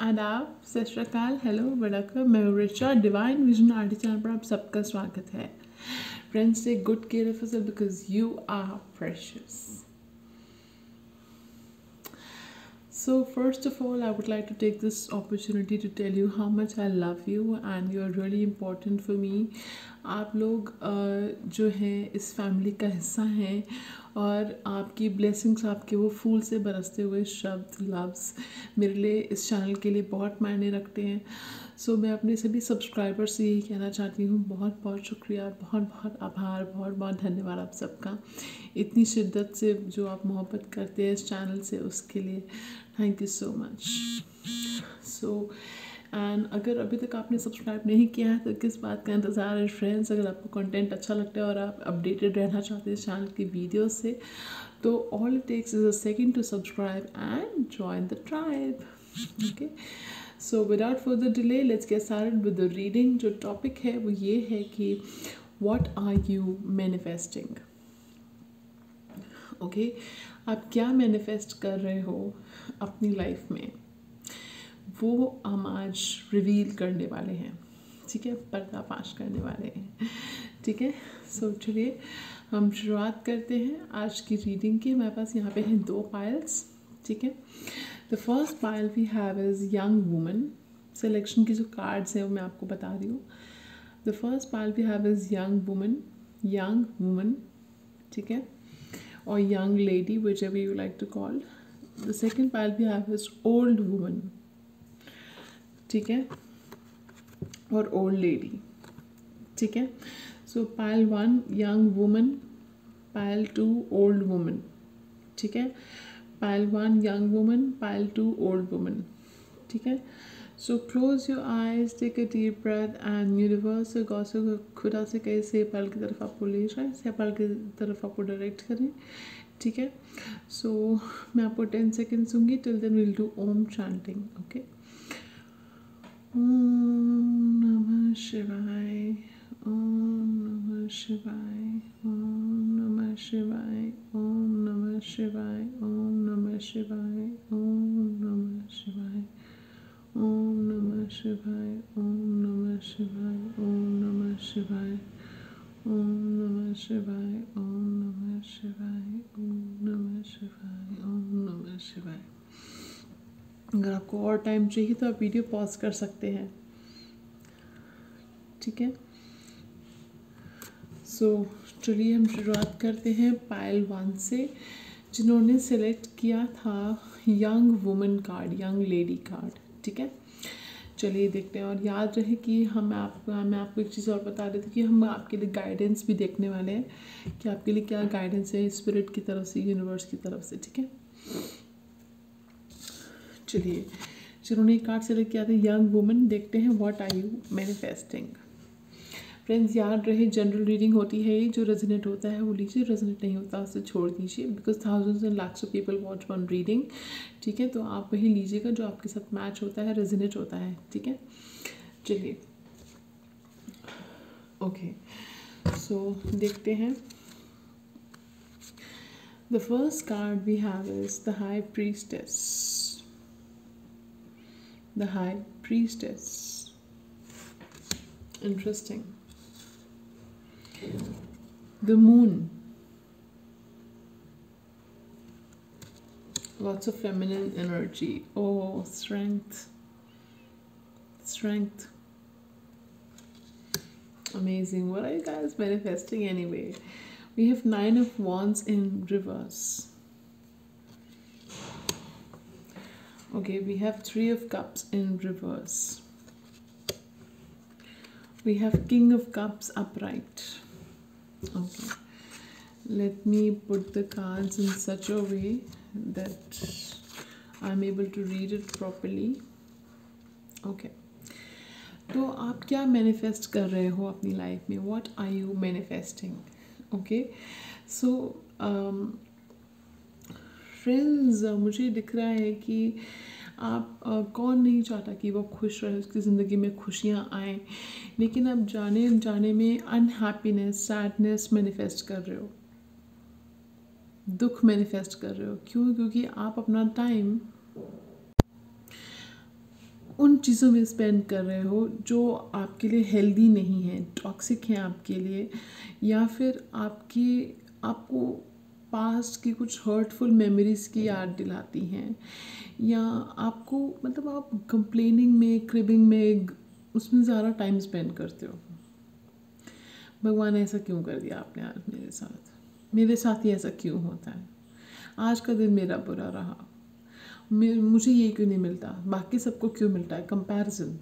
आदाब, सत श्री अकाल, हेलो, वड़कम, मैं Richa, divine vision Aarti channel पर आप सबका स्वागत है। Friends, take good care of yourself because you are precious. So first of all, I would like to take this opportunity to tell you how much I love you and you are really important for me. आप लोग जो हैं इस family का हिस्सा हैं और आपकी ब्लेसिंग्स, आपके वो फूल से बरसते हुए शब्द, लफ्ज़ मेरे लिए इस चैनल के लिए बहुत मायने रखते हैं. सो मैं अपने सभी सब्सक्राइबर्स से यही कहना चाहती हूँ, बहुत बहुत शुक्रिया, बहुत बहुत आभार, बहुत बहुत धन्यवाद आप सबका, इतनी शिद्दत से जो आप मोहब्बत करते हैं इस चैनल से, उसके लिए thank you so much. So and अगर अभी तक आपने सब्सक्राइब नहीं किया है तो किस बात का इंतज़ार है फ्रेंड्स. अगर आपको कंटेंट अच्छा लगता है और आप अपडेटेड रहना चाहते हैं इस चैनल की वीडियो से, तो all it takes is a second to subscribe and join the tribe. Okay, so without further delay let's get started with the reading. जो टॉपिक है वो ये है कि what are you manifesting. Okay, आप क्या मैनिफेस्ट कर रहे हो अपनी लाइफ में, वो हम आज रिवील करने वाले हैं. ठीक है, पर्दाफाश करने वाले हैं. ठीक है, सो चलिए हम शुरुआत करते हैं आज की रीडिंग की. हमारे पास यहाँ पे हैं 2 पाइल्स. ठीक है, the first pile we have is young woman. Selection की जो कार्ड्स हैं वो मैं आपको बता रही हूँ. The first pile we have is young woman. ठीक है, or young lady, whichever you like to call. The second pile we have is old woman. ठीक है, और old lady. ठीक है, so pile 1 young woman, pile 2 old woman. ठीक है, pile 1 young woman, pile 2 old woman. ठीक है, so close your eyes, take a deep breath and universe से गॉड से खुदा से कहे से पल की तरफ आपको ले जाए, से पल की तरफ आपको डायरेक्ट करें. ठीक है, सो मैं आपको 10 सेकेंड्स दूँगी. Till then will do Om chanting. Okay, ओम नमः शिवाय, ओम नमः शिवाय, ओम नमः शिवाय, ओम नमः शिवाय, ओम नमः शिवाय, ओम नमः शिवाय, ओम नमः शिवाय, ओम नमः शिवाय, ओम नमः शिवाय, ओम नमः शिवाय, ओम नमः शिवाय, ओम नमः शिवाय, ओम नमः शिवाय. अगर आपको और टाइम चाहिए तो आप वीडियो पॉज कर सकते हैं. ठीक है, सो चलिए हम शुरुआत करते हैं पाइल 1 से, जिन्होंने सेलेक्ट किया था young woman card, young lady card. ठीक है, चलिए देखते हैं. और याद रहे कि मैं आपको एक चीज़ और बता रही थी कि हम आपके लिए गाइडेंस भी देखने वाले हैं कि आपके लिए क्या गाइडेंस है स्पिरिट की तरफ से, यूनिवर्स की तरफ से. ठीक है, चलिए जिन्होंने कार्ड सेलेक्ट किया था यंग वुमन, देखते हैं what are you manifesting. Friends, याद रहे जनरल रीडिंग होती है, ये जो रेजोनेट होता है वो लीजिए, रेजोनेट नहीं होता उसे छोड़ दीजिए, because thousands and lakhs of people watch one reading. ठीक है, तो आप वही लीजिएगा जो आपके साथ मैच होता है, रेजोनेट होता है. ठीक है, चलिए ओके, सो देखते हैं. The first card we have is the high priestess. The high priestess, interesting. The moon, lots of feminine energy. Oh, strength, amazing. What are you guys manifesting anyway? We have 9 of Wands in reverse. Okay, we have 3 of Cups in reverse. We have King of Cups upright. Okay, let me put the cards in such a way that I'm able to read it properly. Okay, तो आप क्या manifest कर रहे हो अपनी life में? What are you manifesting? Okay, so friends, मुझे दिख रहा है कि आप कौन नहीं चाहता कि वो खुश रहे, उसकी ज़िंदगी में खुशियाँ आएँ, लेकिन आप जाने में अनहैप्पीनेस, सैडनेस मैनिफेस्ट कर रहे हो, दुख मैनिफेस्ट कर रहे हो. क्यों? क्योंकि आप अपना टाइम उन चीज़ों में स्पेंड कर रहे हो जो आपके लिए हेल्दी नहीं है, टॉक्सिक हैं आपके लिए, या फिर आपको पास्ट की कुछ हर्टफुल मेमोरीज़ की याद दिलाती हैं, या आपको मतलब आप कंप्लेनिंग में, क्रिबिंग में, उसमें ज़्यादा टाइम स्पेंड करते हो। भगवान ऐसा क्यों कर दिया आपने आज मेरे साथ ही ऐसा क्यों होता है, आज का दिन मेरा बुरा रहा, मुझे ये क्यों नहीं मिलता, बाकी सबको क्यों मिलता है, कंपैरिजन।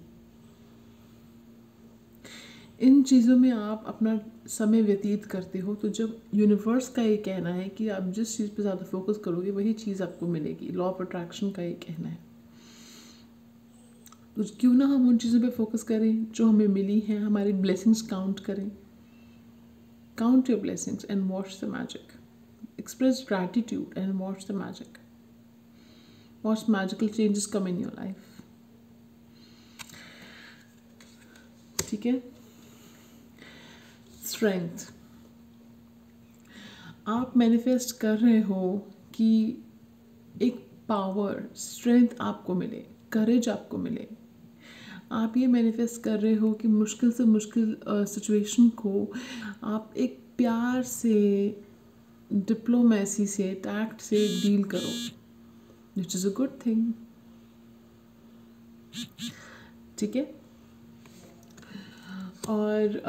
इन चीज़ों में आप अपना समय व्यतीत करते हो, तो जब यूनिवर्स का ये कहना है कि आप जिस चीज़ पे ज़्यादा फोकस करोगे वही चीज़ आपको मिलेगी, लॉ ऑफ अट्रैक्शन का ये कहना है। तो क्यों ना हम उन चीज़ों पे फोकस करें जो हमें मिली हैं, हमारी ब्लेसिंग्स काउंट करें। Count your blessings and watch the magic, express gratitude and watch the magic, watch magical changes come in your life। ठीक है। स्ट्रेंथ, आप मैनिफेस्ट कर रहे हो कि एक पावर, स्ट्रेंथ आपको मिले, करेज आपको मिले। आप ये मैनिफेस्ट कर रहे हो कि मुश्किल से मुश्किल सिचुएशन को आप एक प्यार से, डिप्लोमेसी से, टैक्ट से डील करो, which is a good thing. ठीक है। और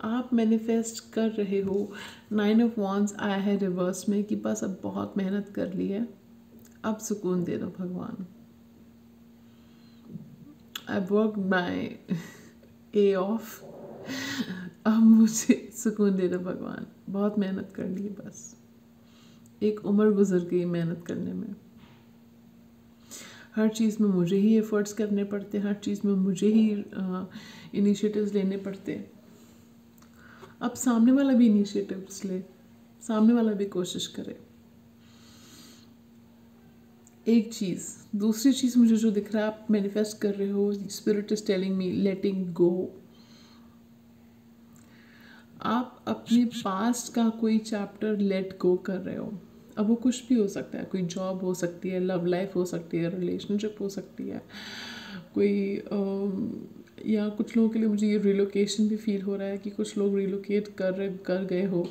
आप मैनिफेस्ट कर रहे हो 9 ऑफ वांड्स आया है रिवर्स में कि बस अब बहुत मेहनत कर ली है, अब सुकून दे दो भगवान। I work my A of, अब मुझे सुकून दे दो भगवान, बहुत मेहनत कर ली है, बस एक उम्र गुजर गई मेहनत करने में। हर चीज़ में मुझे ही एफर्ट्स करने पड़ते, हर चीज़ में मुझे ही इनिशिएटिव्स लेने पड़ते। अब सामने वाला भी इनिशिएटिव्स ले, सामने वाला भी कोशिश करे। एक चीज़, दूसरी चीज़ मुझे जो दिख रहा है, आप मैनिफेस्ट कर रहे हो, स्पिरिट इज टेलिंग मी लेटिंग गो। आप अपने पास्ट का कोई चैप्टर लेट गो कर रहे हो। अब वो कुछ भी हो सकता है, कोई जॉब हो सकती है, लव लाइफ हो सकती है, रिलेशनशिप हो सकती है, कोई या कुछ लोगों के लिए मुझे ये रिलोकेशन भी फील हो रहा है कि कुछ लोग रिलोकेट कर गए हो।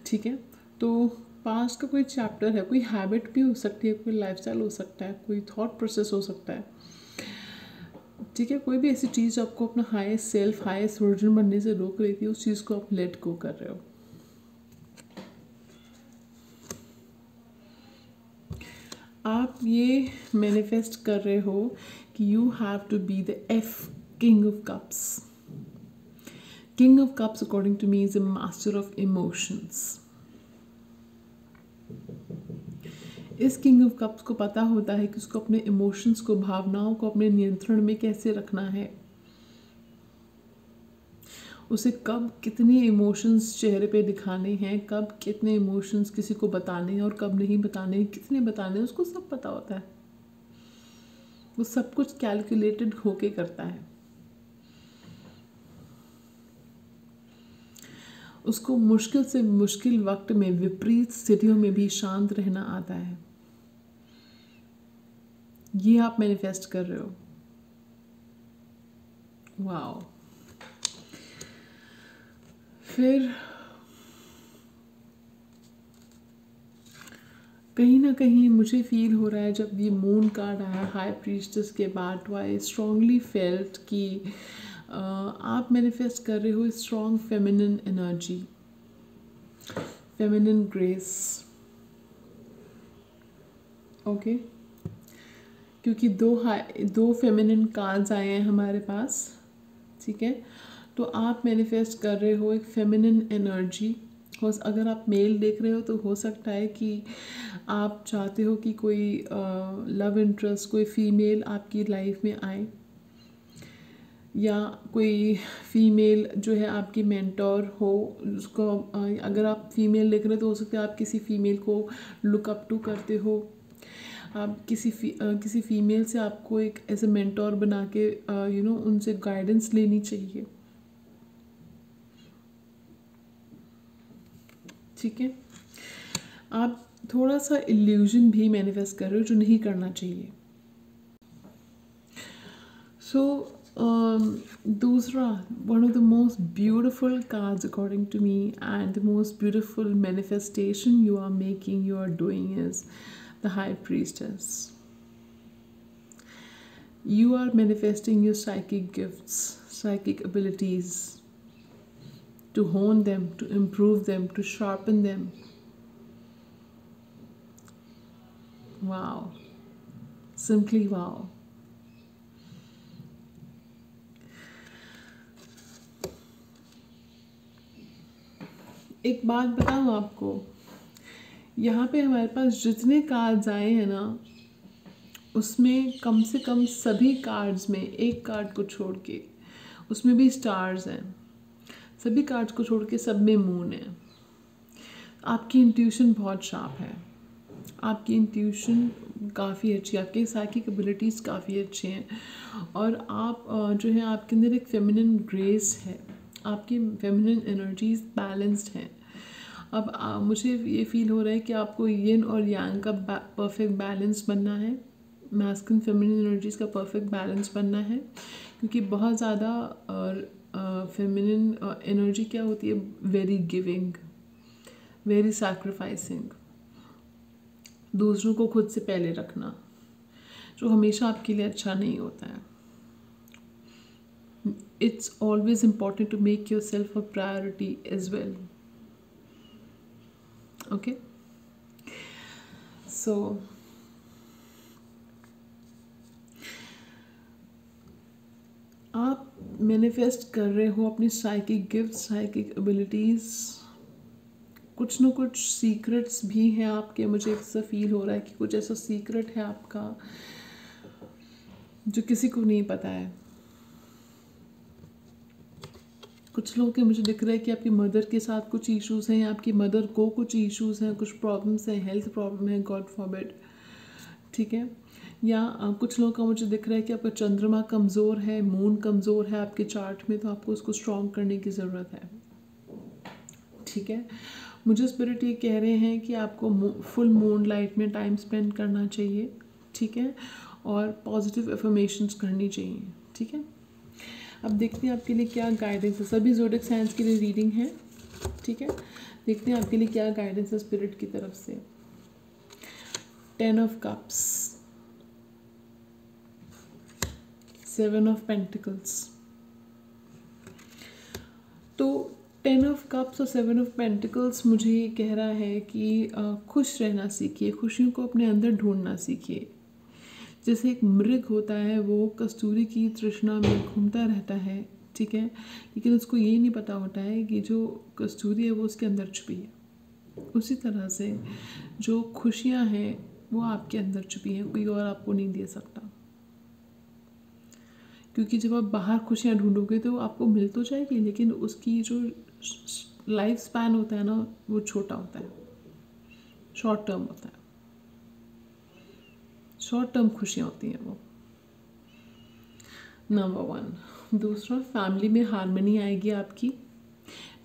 ठीक है। तो पास्ट का कोई चैप्टर है, कोई हैबिट भी हो सकती है, कोई लाइफस्टाइल हो सकता है, कोई थॉट प्रोसेस हो सकता है। ठीक है। कोई भी ऐसी चीज़ आपको अपना हाईएस्ट सेल्फ, हाईएस्ट वर्जन बनने से रोक रही थी, उस चीज़ को आप लेट गो कर रहे हो। आप ये मैनिफेस्ट कर रहे हो कि you have to be the F king of cups. King of cups according to me is a master of emotions. इस किंग ऑफ कप्स को पता होता है कि उसको अपने इमोशंस को, भावनाओं को अपने नियंत्रण में कैसे रखना है, उसे कब कितने इमोशंस चेहरे पे दिखाने हैं, कब कितने इमोशंस किसी को बताने हैं और कब नहीं बताने हैं, कितने बताने हैं, उसको सब पता होता है। वो सब कुछ कैलकुलेटेड होके करता है। उसको मुश्किल से मुश्किल वक्त में, विपरीत स्थितियों में भी शांत रहना आता है। ये आप मैनिफेस्ट कर रहे हो। वाओ। फिर कहीं ना कहीं मुझे फील हो रहा है, जब ये मून कार्ड आया हाई प्रीस्टेस के बाद, आई स्ट्रांगली फेल्ट कि आप मैनिफेस्ट कर रहे हो strong feminine energy, feminine grace. Okay. क्योंकि दो फेमिनिन कार्ड्स आए हैं हमारे पास। ठीक है। तो आप मैनिफेस्ट कर रहे हो एक फेमिनिन एनर्जी। अगर आप मेल देख रहे हो तो हो सकता है कि आप चाहते हो कि कोई लव इंटरेस्ट, कोई फीमेल आपकी लाइफ में आए, या कोई फीमेल जो है आपकी मेंटोर हो। उसको अगर आप फीमेल देख रहे हो तो हो सकता है आप किसी फीमेल को लुक अप टू करते हो। आप किसी फीमेल से आपको एक ऐसे मेंटोर बना के उनसे गाइडेंस लेनी चाहिए। ठीक है। आप थोड़ा सा इल्यूजन भी मैनिफेस्ट कर रहे हो जो नहीं करना चाहिए। सो दूसरा, one of the most beautiful cards according to me, and the most beautiful manifestation you are making, you are doing, is the High Priestess. You are manifesting your psychic gifts, psychic abilities, to hone them, to improve them, to sharpen them. Wow. Simply wow. एक बात बताऊँ आपको, यहाँ पे हमारे पास जितने cards आए हैं ना, उसमें कम से कम सभी कार्ड्स में, एक कार्ड को छोड़ के, उसमें भी स्टार्स हैं, सभी कार्ड्स को छोड़ के सब में मून है। आपकी इंट्यूशन बहुत शार्प है, आपकी इंट्यूशन काफ़ी अच्छी है, आपकी साइकिक एबिलिटीज़ काफ़ी अच्छी हैं, और आप जो है, आपके अंदर एक फेमिनिन ग्रेस है, आपकी फेमिनिन एनर्जीज बैलेंस्ड हैं। अब मुझे ये फील हो रहा है कि आपको यिन और यांग का परफेक्ट बैलेंस बनना है, मैस्कुलिन फेमिनिन एनर्जीज का परफेक्ट बैलेंस बनना है, क्योंकि बहुत ज़्यादा फेमिनिन एनर्जी क्या होती है, वेरी गिविंग, वेरी सैक्रिफाइसिंग, दूसरों को खुद से पहले रखना, जो हमेशा आपके लिए अच्छा नहीं होता है। It's always important to make yourself a priority as well. Okay? So, आप मैनिफेस्ट कर रहे हो अपनी साइकिक गिफ्ट, साइकिक एबिलिटीज़, कुछ न कुछ सीक्रेट्स भी हैं आपके। मुझे ऐसा फील हो रहा है कि कुछ ऐसा सीक्रेट है आपका जो किसी को नहीं पता है। कुछ लोगों के मुझे दिख रहा है कि आपकी मदर के साथ कुछ इश्यूज़ हैं, या आपकी मदर को कुछ इश्यूज़ हैं, कुछ प्रॉब्लम्स हैं, हेल्थ प्रॉब्लम है, गॉड फॉरबिड, ठीक है। या कुछ लोगों का मुझे दिख रहा है कि आपका चंद्रमा कमज़ोर है, मून कमज़ोर है आपके चार्ट में, तो आपको उसको स्ट्रॉन्ग करने की ज़रूरत है, ठीक है। मुझे स्पिरिट ये कह रहे हैं कि आपको फुल मून लाइट में टाइम स्पेंड करना चाहिए, ठीक है, और पॉजिटिव एफर्मेशंस करनी चाहिए, ठीक है। अब देखते हैं आपके लिए क्या गाइडेंस है। सभी ज़ोडिएक साइंस के लिए रीडिंग है, ठीक है। देखते हैं आपके लिए क्या गाइडेंस है स्पिरिट की तरफ से। 10 ऑफ कप्स, 7 ऑफ पेंटिकल्स। तो 10 ऑफ कप्स और 7 ऑफ पेंटिकल्स मुझे ये कह रहा है कि खुश रहना सीखिए, खुशियों को अपने अंदर ढूंढना सीखिए। जैसे एक मृग होता है, वो कस्तूरी की तृष्णा में घूमता रहता है, ठीक है, लेकिन उसको ये नहीं पता होता है कि जो कस्तूरी है वो उसके अंदर छुपी है। उसी तरह से जो खुशियाँ हैं वो आपके अंदर छुपी हैं, कोई और आपको नहीं दे सकता। क्योंकि जब आप बाहर खुशियाँ ढूंढोगे तो आपको मिल तो जाएगी, लेकिन उसकी जो लाइफ स्पैन होता है ना, वो छोटा होता है, शॉर्ट टर्म होता है, शॉर्ट टर्म खुशियाँ होती हैं वो। नंबर 1। दूसरा, फैमिली में हार्मनी आएगी आपकी,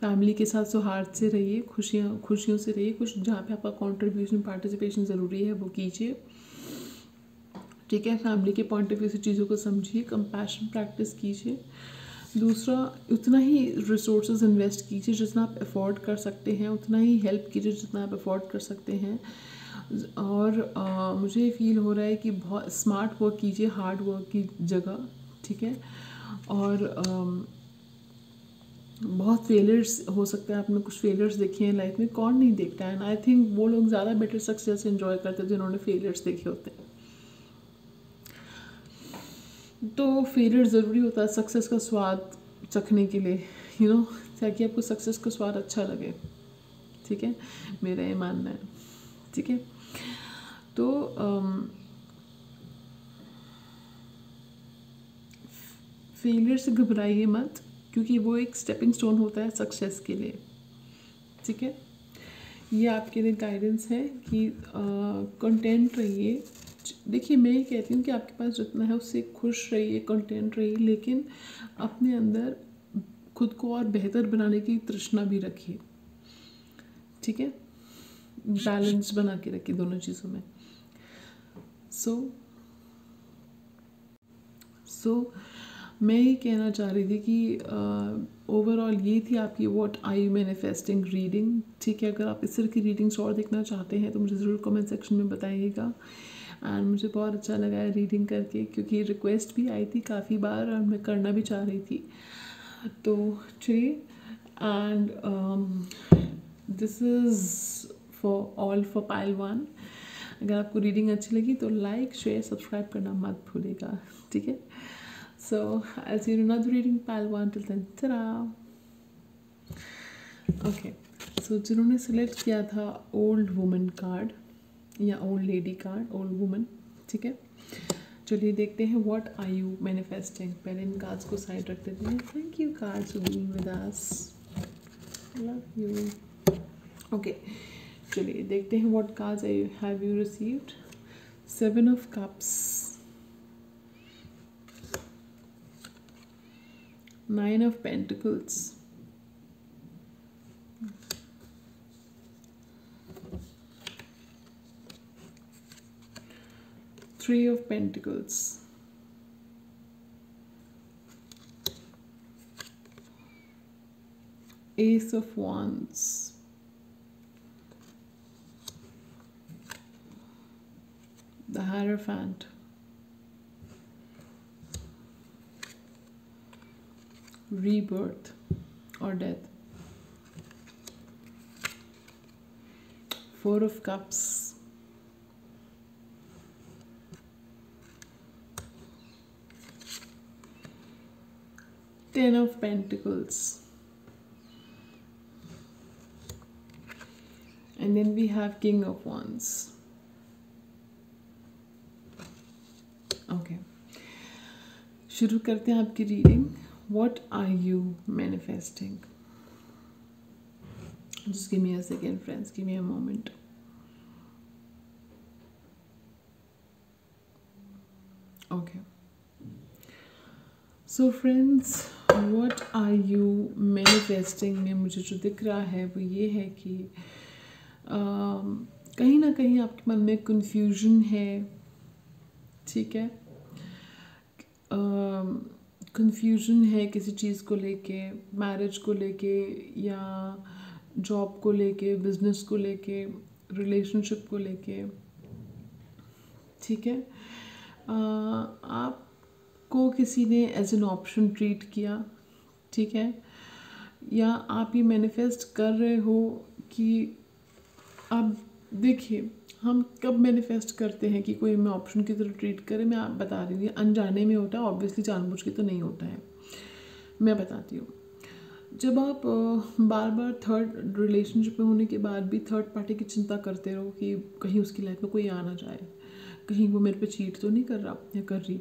फैमिली के साथ सौहार्द से रहिए, खुशियों से रहिए। कुछ जहाँ पे आपका कंट्रीब्यूशन, पार्टिसिपेशन ज़रूरी है वो कीजिए, ठीक है। फैमिली के पॉइंट ऑफ व्यू से चीज़ों को समझिए, कंपैशन प्रैक्टिस कीजिए। दूसरा, उतना ही रिसोर्सेज इन्वेस्ट कीजिए जितना आप अफोर्ड कर सकते हैं, उतना ही हेल्प कीजिए जितना आप अफोर्ड कर सकते हैं। और मुझे फील हो रहा है कि बहुत स्मार्ट वर्क कीजिए हार्ड वर्क की जगह, ठीक है। और बहुत फेलियर्स हो सकते हैं, आपने कुछ फेलियर्स देखे हैं लाइफ में, कौन नहीं देखता है। आई थिंक वो लोग ज़्यादा बेटर सक्सेस एंजॉय करते हैं जिन्होंने फेलियर्स देखे होते हैं। तो फेलियर ज़रूरी होता है सक्सेस का स्वाद चखने के लिए, यू नो, ताकि आपको सक्सेस का स्वाद अच्छा लगे, ठीक है, मेरा ये मानना है, ठीक है। तो फेलियर से घबराइए मत, क्योंकि वो एक स्टेपिंग स्टोन होता है सक्सेस के लिए, ठीक है। ये आपके लिए गाइडेंस है कि कंटेंट रहिए। देखिए, मैं ये कहती हूँ कि आपके पास जितना है उससे खुश रहिए, कंटेंट रहिए, लेकिन अपने अंदर खुद को और बेहतर बनाने की तृष्णा भी रखिए, ठीक है। बैलेंस बना के रखिए दोनों चीज़ों में। सो मैं ये कहना चाह रही थी कि ओवरऑल ये थी आपकी what are you manifesting reading. ठीक है, अगर आप इस तरह की रीडिंग्स और देखना चाहते हैं तो मुझे ज़रूर कमेंट सेक्शन में बताइएगा। एंड मुझे बहुत अच्छा लगा है रीडिंग करके, क्योंकि रिक्वेस्ट भी आई थी काफ़ी बार और मैं करना भी चाह रही थी। तो चलिए, and this is for all for pile 1। अगर आपको रीडिंग अच्छी लगी तो लाइक शेयर सब्सक्राइब करना मत भूलिएगा। ठीक है, so I see you in another reading pile 1। Till then ta-da। Okay, so जिन्होंने सेलेक्ट किया था ओल्ड वुमन कार्ड या old lady card, old woman, ठीक है, चलिए देखते हैं व्हाट आर यू मैनिफेस्टिंग। पहले इन कार्ड्स को साइड रख देते हैं। Thank you cards for being with us, love you. Okay, चलिए देखते हैं what cards have you received. 7 of cups, 9 of pentacles, 3 of Pentacles, Ace of Wands, the Hierophant, rebirth or death, 4 of Cups, Ten of Pentacles, and then we have King of Wands. Okay, शुरू करते हैं आपकी reading. What are you manifesting? Just give me a second, friends. Give me a moment. Okay. So friends, what are you manifesting में मुझे जो दिख रहा है वो ये है कि कहीं ना कहीं आपके मन में confusion है। ठीक है, confusion है किसी चीज़ को लेके, मैरिज को लेके या जॉब को लेके, बिजनेस को लेके, रिलेशनशिप को लेके। ठीक है, आपको किसी ने एज एन ऑप्शन ट्रीट किया। ठीक है, या आप ये मैनिफेस्ट कर रहे हो कि अब देखिए, हम कब मैनिफेस्ट करते हैं कि कोई हमें ऑप्शन की तरह ट्रीट करे। मैं आप बता रही हूँ, अनजाने में होता है, ऑब्वियसली जानबूझ के तो नहीं होता है। मैं बताती हूँ, जब आप बार बार थर्ड रिलेशनशिप में होने के बाद भी थर्ड पार्टी की चिंता करते रहो कि कहीं उसकी लाइफ में कोई आ ना जाए, कहीं वो मेरे पे चीट तो नहीं कर रहा या कर रही,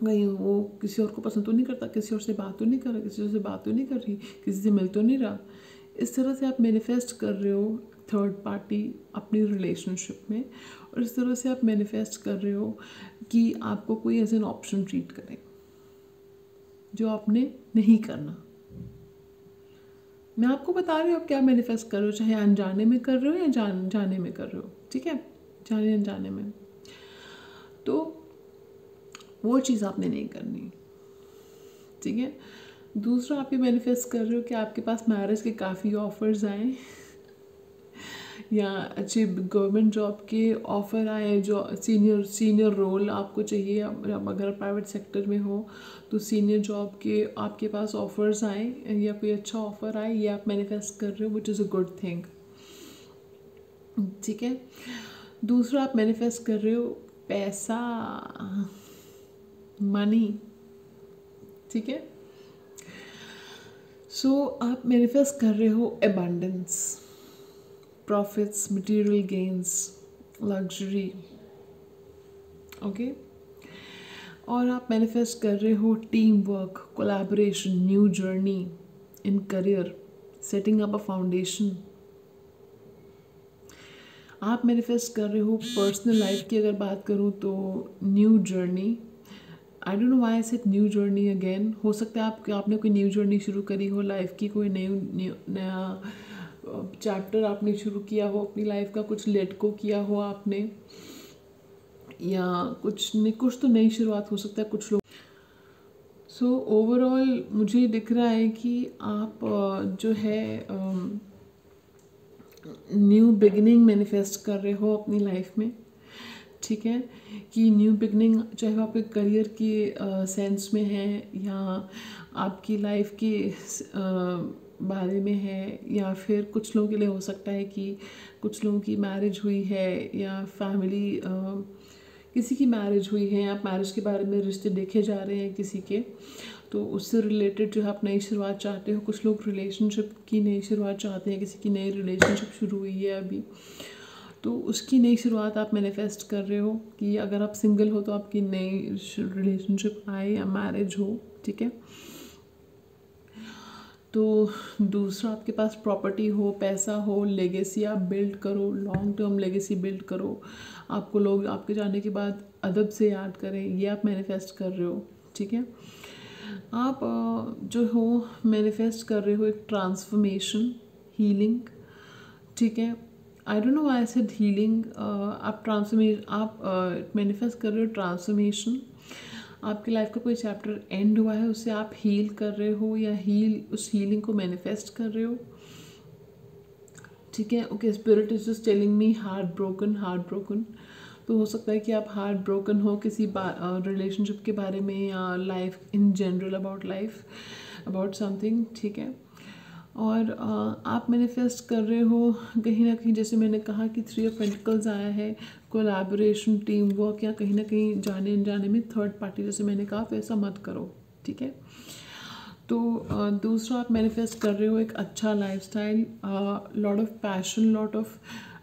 कहीं वो किसी और को पसंद तो नहीं करता, किसी और से बात तो नहीं कर रहा, किसी और से बात तो नहीं कर रही, किसी से मिल तो नहीं रहा। इस तरह से आप मैनिफेस्ट कर रहे हो थर्ड पार्टी अपनी रिलेशनशिप में, और इस तरह से आप मैनिफेस्ट कर रहे हो कि आपको कोई एज एन ऑप्शन ट्रीट करे, जो आपने नहीं करना। मैं आपको बता रही हूँ आप क्या मैनिफेस्ट कर रहे हो, चाहे अनजाने में कर रहे हो या जाने में कर रहे हो। ठीक है, जाने अनजाने में, तो वो चीज़ आपने नहीं करनी। ठीक है, दूसरा, आप ये मैनिफेस्ट कर रहे हो कि आपके पास मैरिज के काफ़ी ऑफर्स आए या अच्छे गवर्नमेंट जॉब के ऑफ़र आए, जो सीनियर रोल आपको चाहिए। अगर प्राइवेट सेक्टर में हो तो सीनियर जॉब के आपके पास ऑफ़र्स आए या कोई अच्छा ऑफ़र आए, ये आप मैनिफेस्ट कर रहे हो, which is a good thing. ठीक है, दूसरा, आप मैनिफेस्ट कर रहे हो पैसा, मनी। ठीक है, सो आप मैनिफेस्ट कर रहे हो abundance, profits, material gains, luxury. Okay, और आप मैनिफेस्ट कर रहे हो team work, collaboration, new journey in career, setting up a foundation. आप मैनिफेस्ट कर रहे हो पर्सनल लाइफ की अगर बात करूँ तो new journey. I don't know why I said new journey again. हो सकता है आपने कोई न्यू जर्नी शुरू करी हो लाइफ की, कोई नया चैप्टर आपने शुरू किया हो अपनी लाइफ का, कुछ लेट को किया हो आपने, या कुछ तो नई शुरुआत हो सकता है कुछ लोग। सो ओवरऑल मुझे दिख रहा है कि आप जो है न्यू बिगिनिंग मैनिफेस्ट कर रहे हो अपनी लाइफ में, ठीक है। कि न्यू बिगनिंग चाहे वो आपके करियर के सेंस में है, या आपकी लाइफ के बारे में है, या फिर कुछ लोगों के लिए हो सकता है कि कुछ लोगों की मैरिज हुई है, या फैमिली किसी की मैरिज हुई है, आप मैरिज के बारे में रिश्ते देखे जा रहे हैं किसी के, तो उससे रिलेटेड जो है आप नई शुरुआत चाहते हो। कुछ लोग रिलेशनशिप की नई शुरुआत चाहते हैं, किसी की नई रिलेशनशिप शुरू हुई है अभी, तो उसकी नई शुरुआत आप मैनिफेस्ट कर रहे हो कि अगर आप सिंगल हो तो आपकी नई रिलेशनशिप आए या मैरिज हो, ठीक है। तो दूसरा, आपके पास प्रॉपर्टी हो, पैसा हो, लेगेसी आप बिल्ड करो, लॉन्ग टर्म लेगेसी बिल्ड करो, आपको लोग आपके जाने के बाद अदब से याद करें, ये आप मैनिफेस्ट कर रहे हो, ठीक है। आप जो हो मैनिफेस्ट कर रहे हो एक ट्रांसफॉर्मेशन, हीलिंग, ठीक है। आई don't no I said healing. आप मैनिफेस्ट कर रहे हो ट्रांसफॉर्मेशन। आपकी लाइफ का कोई चैप्टर एंड हुआ है, उसे आप हील कर रहे हो, या उस हीलिंग को मैनिफेस्ट कर रहे हो, ठीक है। Okay, spirit is just telling me heart broken, heart broken. तो हो सकता है कि आप हार्ट ब्रोकन हो किसी रिलेशनशिप के बारे में, या life in general, about life, about something, ठीक है। और आप मैनिफेस्ट कर रहे हो कहीं ना कहीं, जैसे मैंने कहा कि 3 ऑफ पेंटिकल्स आया है, कोलैबोरेशन, टीम वर्क, या कहीं ना कहीं जाने अनजाने में थर्ड पार्टी, जैसे मैंने कहा, वैसा मत करो, ठीक है। तो दूसरा, आप मैनिफेस्ट कर रहे हो एक अच्छा lifestyle, lot of passion, lot of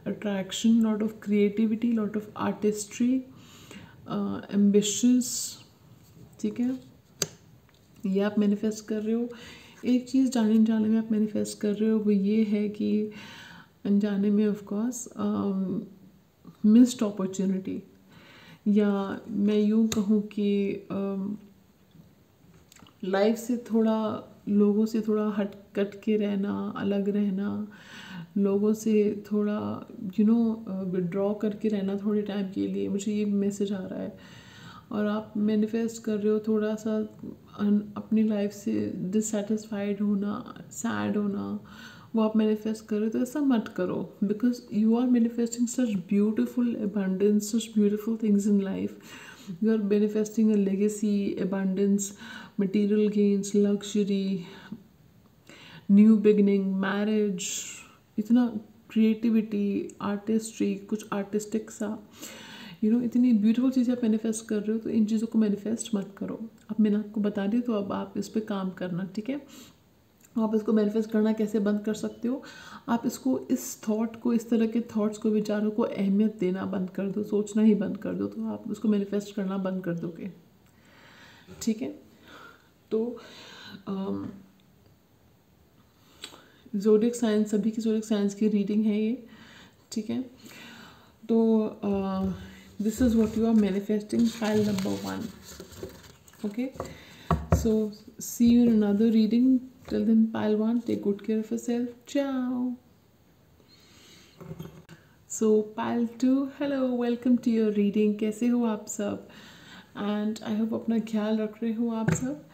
attraction, lot of creativity, lot of artistry, ambitions, ठीक है। ये आप मैनिफेस्ट कर रहे हो। एक चीज़ जाने अनजाने में आप मैनिफेस्ट कर रहे हो, वो ये है कि अनजाने में ऑफ कोर्स मिस्ड अपॉर्चुनिटी, या मैं यूँ कहूँ कि लाइफ से थोड़ा, लोगों से थोड़ा हट कट के रहना, अलग रहना, लोगों से थोड़ा विड्रॉ करके रहना थोड़े टाइम के लिए, मुझे ये मैसेज आ रहा है। और आप मैनिफेस्ट कर रहे हो थोड़ा सा अपनी लाइफ से डिससेटिस्फाइड होना, सैड होना, वो आप मैनिफेस्ट कर रहे हो। तो ऐसा मत करो, because you are manifesting such beautiful abundance, such beautiful things in life. You are manifesting a legacy, abundance, material gains, luxury, new beginning, marriage, इतना क्रिएटिविटी, आर्टिस्ट्री, कुछ आर्टिस्टिक सा, इतनी ब्यूटीफुल चीज़ें आप मैनिफेस्ट कर रहे हो। तो इन चीज़ों को मैनिफेस्ट मत करो। अब मैंने आपको बता दी, तो अब आप इस पर काम करना, ठीक है। आप इसको मैनिफेस्ट करना कैसे बंद कर सकते हो? आप इसको, इस थॉट को, इस तरह के थॉट्स को, विचारों को अहमियत देना बंद कर दो, सोचना ही बंद कर दो, तो आप उसको मैनिफेस्ट करना बंद कर दोगे, ठीक है। तो ज़ोडिक साइंस, सभी की ज़ोडिक साइंस की रीडिंग है ये, ठीक है। तो this is what you are manifesting, pile number 1, okay. So see you in another reading, till then pile 1, take good care of yourself, ciao. So pile 2, hello, welcome to your reading. कैसे हो आप सब? And I hope अपना ख्याल रख रहे हो आप सब।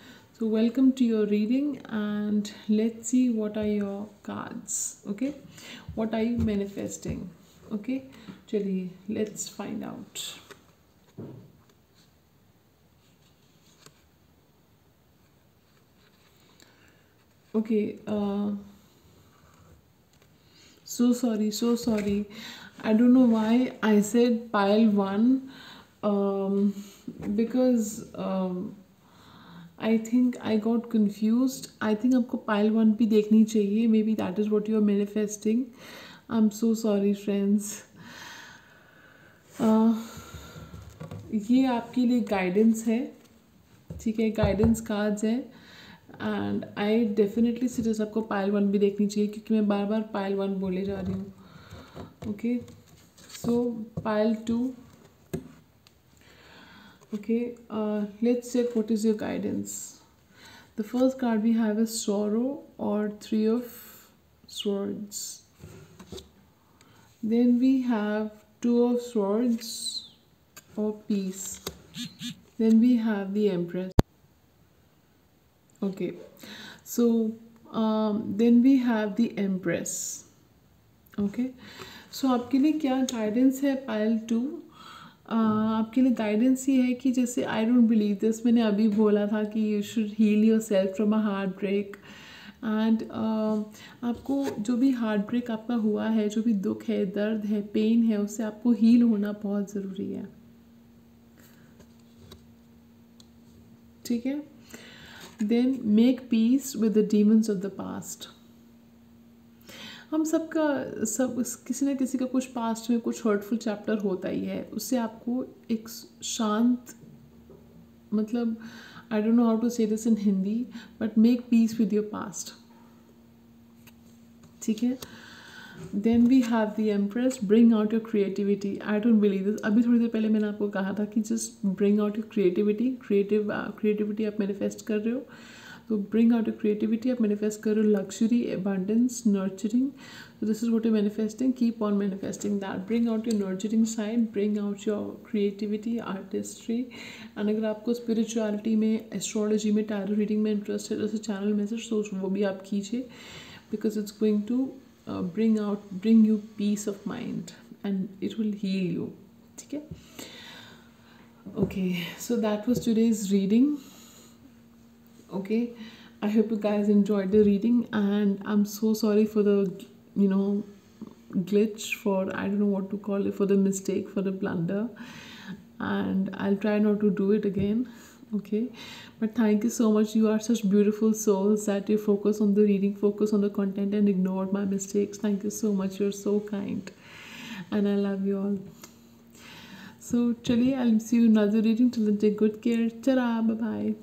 So welcome to your reading, and let's see what are your cards, okay? What are you manifesting, okay? चलिए, let's find out. Okay, so sorry. I don't know why I said pile 1, because I think I got confused. I think आपको pile 1 भी देखनी चाहिए, maybe that is what you are manifesting. I am so sorry friends. ये आपके लिए guidance है, ठीक है, गाइडेंस कार्ड्स हैं। एंड आई डेफिनेटली सजेस्ट आपको पाइल 1 भी देखनी चाहिए, क्योंकि मैं बार बार पाइल 1 बोले जा रही हूँ, okay. So pile 2, okay. Let's check what is your guidance. The first card we have is sorrow, or 3 of swords. Then we have 2 of swords, or peace. Then we have the empress. Okay, so then we have the Empress. Okay, so आपके लिए क्या guidance है पायल to? आपके लिए guidance ये है कि जैसे आई डोंट बिलीव दिस, मैंने अभी बोला था कि you should heal yourself from a heartbreak. And आपको जो भी हार्ट ब्रेक आपका हुआ है, जो भी दुख है, दर्द है, पेन है, उससे आपको हील होना बहुत ज़रूरी है। ठीक है, then make peace with the demons of the past. हम सबका सब किसी न किसी का कुछ पास्ट में कुछ हर्टफुल चैप्टर होता ही है, उससे आपको एक शांत, मतलब I don't know how to say this in Hindi, but make peace with your past. ठीक है, then we have the Empress, bring out your creativity. I don't believe this, अभी थोड़ी देर पहले मैंने आपको कहा था कि just bring out your creativity. Creativity आप मैनिफेस्ट कर रहे हो, तो ब्रिंग आउट योर क्रिएटिविटी। आप मैनिफेस्ट कर रहे हो luxury, abundance, nurturing. So this is what you're manifesting. Keep on manifesting that. Bring out your nurturing side. Bring out your creativity, artistry. And अगर आपको spirituality में, astrology में, tarot reading में interest है, जैसे channel message, तो वो भी आप कीजिए, because it's going to bring you peace of mind and it will heal you. ठीक है? Okay, so that was today's reading. Okay, I hope you guys enjoyed the reading, and I'm so sorry for the glitch, for I don't know what to call it, for the mistake, for the blunder, and I'll try not to do it again. Okay, but thank you so much. You are such beautiful souls that you focus on the reading, focus on the content, and ignored my mistakes. Thank you so much. You're so kind, and I love you all. So chaliye, I'll see you in another reading. Till then, take good care. Ta-ra, bye bye.